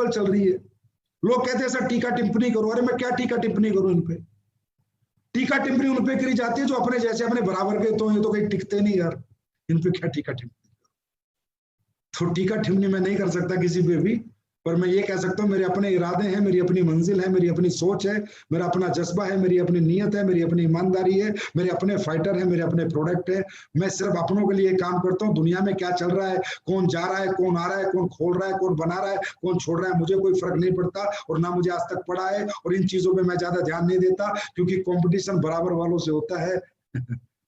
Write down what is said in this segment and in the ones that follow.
चल रही है। लोग कहते हैं सर टीका टिप्पणी करो, अरे मैं क्या टीका टिप्पणी करूं इन पे? टीका टिप्पणी उन पे करी जाती है जो अपने जैसे अपने बराबर के, तो ये तो कहीं टिकते नहीं यार, इन पे क्या टीका टिप्पणी? तो टीका टिप्पणी मैं नहीं कर सकता किसी पे भी, पर मैं ये कह सकता हूँ मेरे अपने इरादे हैं, मेरी अपनी मंजिल है, मेरी अपनी सोच है, मेरा अपना जज्बा है, मेरी अपनी नीयत है, मेरी अपनी ईमानदारी है, मेरे अपने फाइटर है, मेरे अपने प्रोडक्ट है। मैं सिर्फ अपनों के लिए काम करता हूँ। दुनिया में क्या चल रहा है, कौन जा रहा है, कौन आ रहा है, कौन खोल रहा है, कौन बना रहा है, कौन छोड़ रहा है, मुझे कोई फर्क नहीं पड़ता, और ना मुझे आज तक पड़ा है। और इन चीजों में मैं ज्यादा ध्यान नहीं देता, क्योंकि कॉम्पिटिशन बराबर वालों से होता है।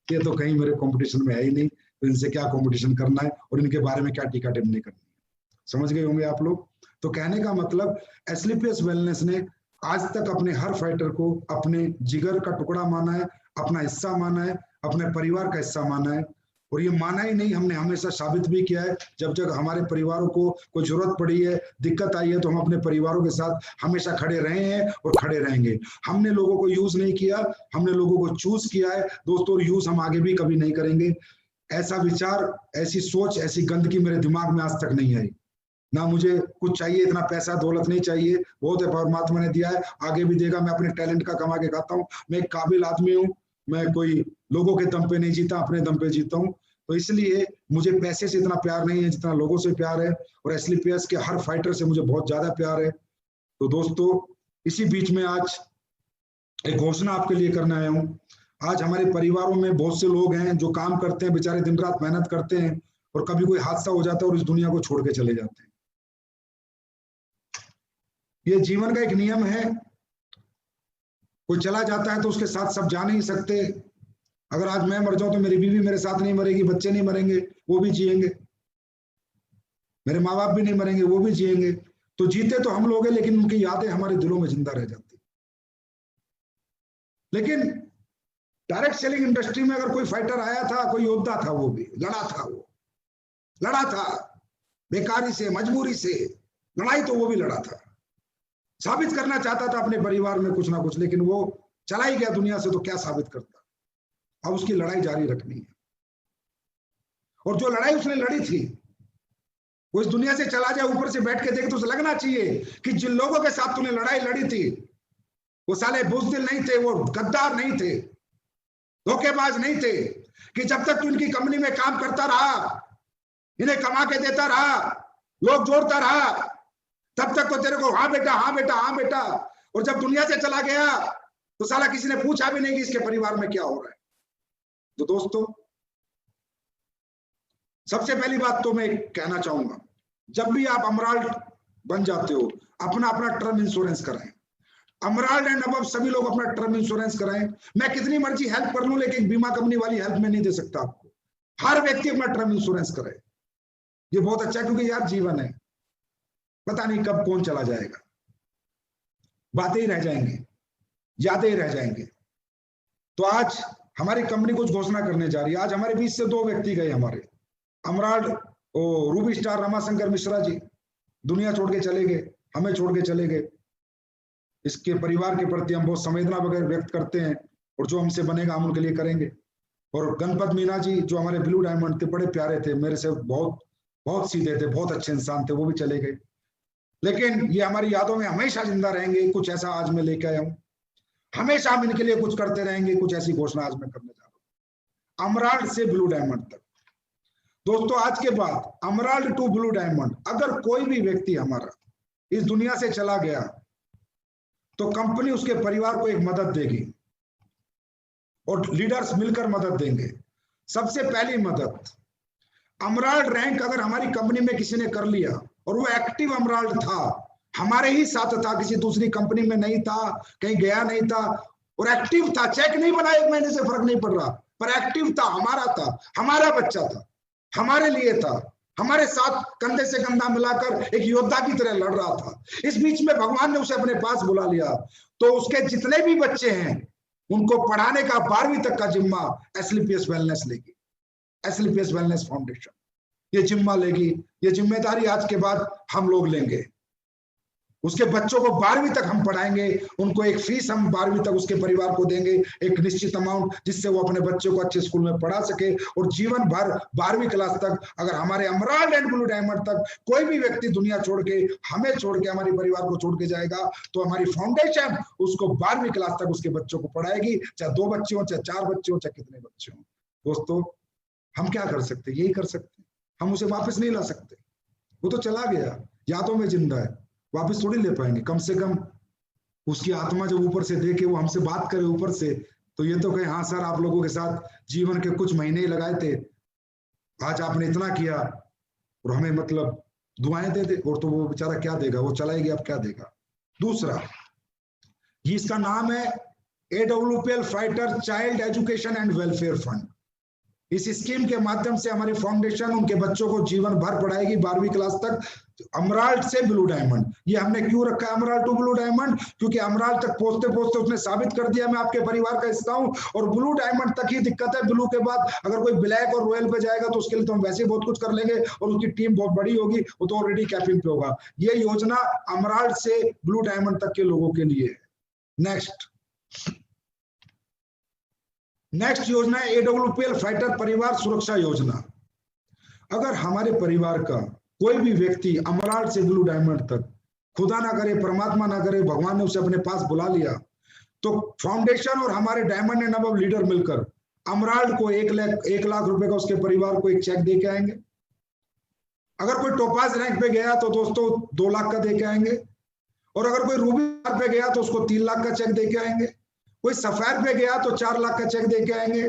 ये तो कहीं मेरे कॉम्पिटिशन में है ही नहीं, तो इनसे क्या कॉम्पिटिशन करना है और इनके बारे में क्या टीका टिप्पणी करनी है। समझ गए होंगे आप लोग। तो कहने का मतलब एसलीपीएस वेलनेस ने आज तक अपने हर फाइटर को अपने जिगर का टुकड़ा माना है, अपना हिस्सा माना है, अपने परिवार का हिस्सा माना है। और ये माना ही नहीं, हमने हमेशा साबित भी किया है। जब जब हमारे परिवारों को कोई जरूरत पड़ी है, दिक्कत आई है, तो हम अपने परिवारों के साथ हमेशा खड़े रहे हैं और खड़े रहेंगे। हमने लोगों को यूज नहीं किया, हमने लोगों को चूज किया है दोस्तों, और यूज हम आगे भी कभी नहीं करेंगे। ऐसा विचार, ऐसी सोच, ऐसी गंदगी मेरे दिमाग में आज तक नहीं आई। ना मुझे कुछ चाहिए, इतना पैसा दौलत नहीं चाहिए, बहुत है परमात्मा ने दिया है, आगे भी देगा। मैं अपने टैलेंट का कमा के खाता हूँ, मैं एक काबिल आदमी हूँ, मैं कोई लोगों के दम पे नहीं जीता, अपने दम पे जीता हूँ। तो इसलिए मुझे पैसे से इतना प्यार नहीं है जितना लोगों से प्यार है, और एसलीपीएस के हर फाइटर से मुझे बहुत ज्यादा प्यार है। तो दोस्तों, इसी बीच में आज एक घोषणा आपके लिए करने आया हूँ। आज हमारे परिवारों में बहुत से लोग हैं जो काम करते हैं, बेचारे दिन रात मेहनत करते हैं, और कभी कोई हादसा हो जाता है और इस दुनिया को छोड़ के चले जाते हैं। ये जीवन का एक नियम है, कोई चला जाता है तो उसके साथ सब जा नहीं सकते। अगर आज मैं मर जाऊं तो मेरी बीवी मेरे साथ नहीं मरेगी, बच्चे नहीं मरेंगे, वो भी जिएंगे, मेरे माँ बाप भी नहीं मरेंगे, वो भी जिएंगे। तो जीते तो हम लोग हैं, लेकिन उनकी यादें हमारे दिलों में जिंदा रह जाती। लेकिन डायरेक्ट सेलिंग इंडस्ट्री में अगर कोई फाइटर आया था, कोई योद्धा था, वो भी लड़ा था, वो लड़ा था बेकारी से, मजबूरी से लड़ाई, तो वो भी लड़ा था, साबित करना चाहता था अपने परिवार में कुछ ना कुछ, लेकिन वो चला ही गया दुनिया से, तो क्या साबित करता। अब उसकी लड़ाई जारी रखनी है, और जो लड़ाई उसने लड़ी थी वो इस दुनिया से चला जाए, ऊपर से बैठ के देखे तो उसे लगना चाहिए कि जिन लोगों के साथ तूने लड़ाई लड़ी थी वो साले बुज़दिल नहीं थे, वो गद्दार नहीं थे, धोखेबाज नहीं थे, कि जब तक तू इनकी कंपनी में काम करता रहा, इन्हें कमा के देता रहा, लोग जोड़ता रहा, तब तक तो तेरे को हाँ बेटा, हाँ बेटा, हाँ बेटा, और जब दुनिया से चला गया तो साला किसी ने पूछा भी नहीं कि इसके परिवार में क्या हो रहा है। तो दोस्तों, सबसे पहली बात तो मैं कहना चाहूंगा, जब भी आप अमराल्ड बन जाते हो, अपना अपना टर्म इंश्योरेंस कराएं। अमराल्ड एंड अबव सभी लोग अपना टर्म इंश्योरेंस कराएं। मैं कितनी मर्जी हेल्प कर लूं, लेकिन बीमा कंपनी वाली हेल्प में नहीं दे सकता आपको। हर व्यक्ति अपना टर्म इंश्योरेंस करे, ये बहुत अच्छा है, क्योंकि यार जीवन है, पता नहीं कब कौन चला जाएगा, बातें ही रह जाएंगी, यादें ही रह जाएंगे। तो आज हमारी कंपनी कुछ घोषणा करने जा रही है। आज हमारे बीच से दो व्यक्ति गए, हमारे अमराल्ड और रूबी स्टार रमाशंकर मिश्रा जी दुनिया छोड़ के चले गए, हमें छोड़ के चले गए। इसके परिवार के प्रति हम बहुत संवेदना वगैरह व्यक्त करते हैं, और जो हमसे बनेगा हम उनके लिए करेंगे। और गणपत मीना जी जो हमारे ब्लू डायमंड थे, बड़े प्यारे थे, मेरे से बहुत बहुत सीधे थे, बहुत अच्छे इंसान थे, वो भी चले गए। लेकिन ये हमारी यादों में हमेशा जिंदा रहेंगे। कुछ ऐसा आज मैं लेके आया हूं, हमेशा हम इनके लिए कुछ करते रहेंगे। कुछ ऐसी घोषणा आज मैं करने जा रहा हूं, अमराल्ड से ब्लू डायमंड तक। दोस्तों, आज के बाद अमराल्ड टू ब्लू डायमंड, अगर कोई भी व्यक्ति हमारा इस दुनिया से चला गया तो कंपनी उसके परिवार को एक मदद देगी, और लीडर्स मिलकर मदद देंगे। सबसे पहली मदद, अमराल्ड रैंक अगर हमारी कंपनी में किसी ने कर लिया और वो एक्टिव अमराल्ड था, हमारे ही साथ था, किसी दूसरी कंपनी में नहीं था, कहीं गया नहीं था, और एक्टिव था, चेक नहीं बना 1 महीने से, फर्क नहीं पड़ रहा, पर एक्टिव था, हमारा था, हमारा बच्चा था, हमारे लिए था, हमारे साथ कंधे से कंधा मिलाकर एक योद्धा की तरह लड़ रहा था। इस बीच में भगवान ने उसे अपने पास बुला लिया, तो उसके जितने भी बच्चे हैं उनको पढ़ाने का 12वीं तक का जिम्मा एसलीपीएस वेलनेस लेगी, एसलीपीएस वेलनेस फाउंडेशन ये जिम्मा लेगी। ये जिम्मेदारी आज के बाद हम लोग लेंगे। उसके बच्चों को 12वीं तक हम पढ़ाएंगे, उनको एक फीस हम 12वीं तक उसके परिवार को देंगे, एक निश्चित अमाउंट, जिससे वो अपने बच्चों को अच्छे स्कूल में पढ़ा सके। और जीवन भर 12वीं क्लास तक अगर हमारे एमराल्ड एंड ब्लू डायमंड तक कोई भी व्यक्ति दुनिया छोड़ के, हमें छोड़ के, हमारे परिवार को छोड़ के जाएगा, तो हमारी फाउंडेशन उसको 12वीं क्लास तक उसके बच्चों को पढ़ाएगी, चाहे 2 बच्चे हो, चाहे 4 बच्चे हो, चाहे कितने बच्चे हो। दोस्तों, हम क्या कर सकते, यही कर सकते, हम उसे वापस नहीं ला सकते, वो तो चला गया, यादों में जिंदा है, वापस थोड़ी ले पाएंगे। कम से कम उसकी आत्मा जब ऊपर से देखे, वो हमसे बात करे ऊपर से, तो ये तो कहे, हाँ सर, आप लोगों के साथ जीवन के कुछ महीने ही लगाए थे, आज आपने इतना किया और हमें मतलब दुआएं दे दे। और तो वो बेचारा क्या देगा, वो चला ही गया, अब क्या देगा। दूसरा, ये इसका नाम है AWPL fighter child education and welfare fund. इस स्कीम के माध्यम से हमारी फाउंडेशन उनके बच्चों को जीवन भर पढ़ाएगी 12वीं क्लास तक, अमराल्ड से ब्लू डायमंड। ये हमने क्यों रखा है अमराल्ड टू ब्लू डायमंड? क्योंकि अमराल्ड तक पहुंचते पहुंचते उसने साबित कर दिया मैं आपके परिवार का हिस्सा हूं, और ब्लू डायमंड तक ही दिक्कत है। ब्लू के बाद अगर कोई ब्लैक और रॉयल पे जाएगा तो उसके लिए तो हम वैसे ही बहुत कुछ कर लेंगे, और उसकी टीम बहुत बड़ी होगी, वो तो ऑलरेडी कैपिंग पे होगा। ये योजना अमराल्ड से ब्लू डायमंड तक के लोगों के लिए है। नेक्स्ट योजना है AWPL फाइटर परिवार सुरक्षा योजना। अगर हमारे परिवार का कोई भी व्यक्ति अमराल्ड से ब्लू डायमंड तक, खुदा ना करे, परमात्मा ना करे, भगवान ने उसे अपने पास बुला लिया, तो फाउंडेशन और हमारे डायमंड एंड अबव लीडर मिलकर अमराल्ड को 1 लाख रुपए का उसके परिवार को एक चेक दे के आएंगे। अगर कोई टोपाज रैंक पे गया तो दोस्तों 2 लाख का दे के आएंगे, और अगर कोई रूबी पे गया तो उसको 3 लाख का चेक दे के आएंगे। कोई सफायर पे गया तो 4 लाख का चेक दे के आएंगे।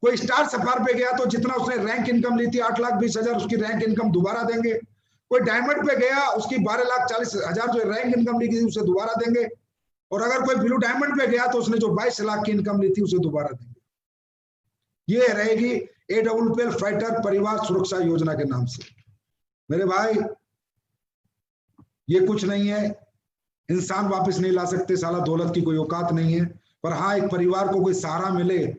कोई स्टार सफायर पे गया तो जितना उसने रैंक इनकम ली थी 8,20,000 उसकी रैंक इनकम दोबारा देंगे। कोई डायमंड पे गया उसकी 12,40,000 जो रैंक इनकम ली थी उसे दोबारा देंगे। और अगर कोई ब्लू डायमंड पे गया तो उसने जो 22 लाख की इनकम ली थी उसे दोबारा देंगे। ये रहेगी AWPL फाइटर परिवार सुरक्षा योजना के नाम से। मेरे भाई, ये कुछ नहीं है, इंसान वापस नहीं ला सकते, साला दौलत की कोई औकात नहीं है, पर हाँ, एक परिवार को कोई सहारा मिले,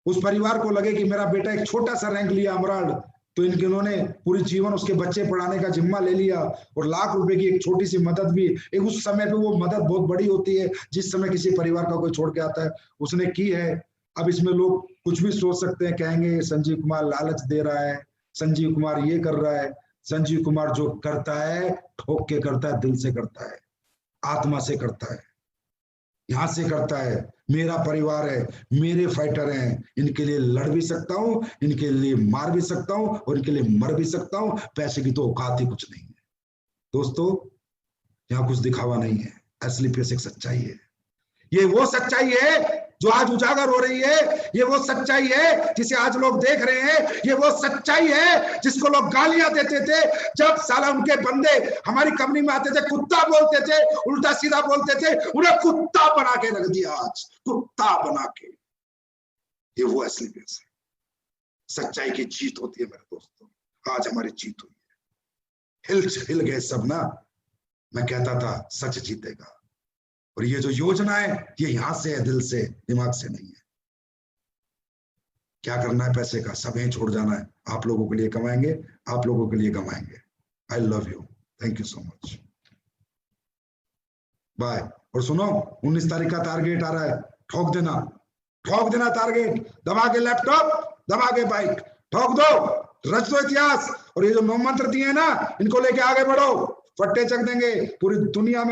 उस परिवार को लगे कि मेरा बेटा एक छोटा सा रैंक लिया अमराल्ड, तो इन्होंने पूरी जीवन उसके बच्चे पढ़ाने का जिम्मा ले लिया, और लाख रुपए की एक छोटी सी मदद भी, एक उस समय पे वो मदद बहुत बड़ी होती है जिस समय किसी परिवार का कोई छोड़ के आता है, उसने की है। अब इसमें लोग कुछ भी सोच सकते हैं, कहेंगे संजीव कुमार लालच दे रहा है, संजीव कुमार ये कर रहा है। संजीव कुमार जो करता है ठोक के करता है, दिल से करता है, आत्मा से करता है, यहां से करता है। मेरा परिवार है, मेरे फाइटर हैं, इनके लिए लड़ भी सकता हूं, इनके लिए मार भी सकता हूं, और इनके लिए मर भी सकता हूं। पैसे की तो औकात ही कुछ नहीं है दोस्तों, यहाँ कुछ दिखावा नहीं है, असली पैसे की सच्चाई है। ये वो सच्चाई है जो आज उजागर हो रही है, ये वो सच्चाई है जिसे आज लोग देख रहे हैं, ये वो सच्चाई है जिसको लोग गालियां देते थे जब साला उनके बंदे हमारी कंपनी में आते थे, कुत्ता बोलते थे, उल्टा सीधा बोलते थे, उन्हें कुत्ता बना के रख दिया, आज कुत्ता बना के। ये वो असली पैसे, सच्चाई की जीत होती है मेरे दोस्तों। आज हमारी जीत हुई है, हिल गए सब ना। मैं कहता था सच जीतेगा, और ये जो योजना है ये यहां से है, दिल से, दिमाग से नहीं है। क्या करना है पैसे का, सब यहीं छोड़ जाना है। आप लोगों के लिए कमाएंगे, आप लोगों के लिए कमाएंगे। I love you, thank you so much, bye. और सुनो, 19 तारीख का टारगेट आ रहा है, ठोक देना टारगेट, दबा के लैपटॉप, दबा के बाइक, ठोक दो, रच दो इतिहास। और ये जो 9 मंत्र दिए हैं ना, इनको लेके आगे बढ़ो, फट्टे चक देंगे पूरी दुनिया में।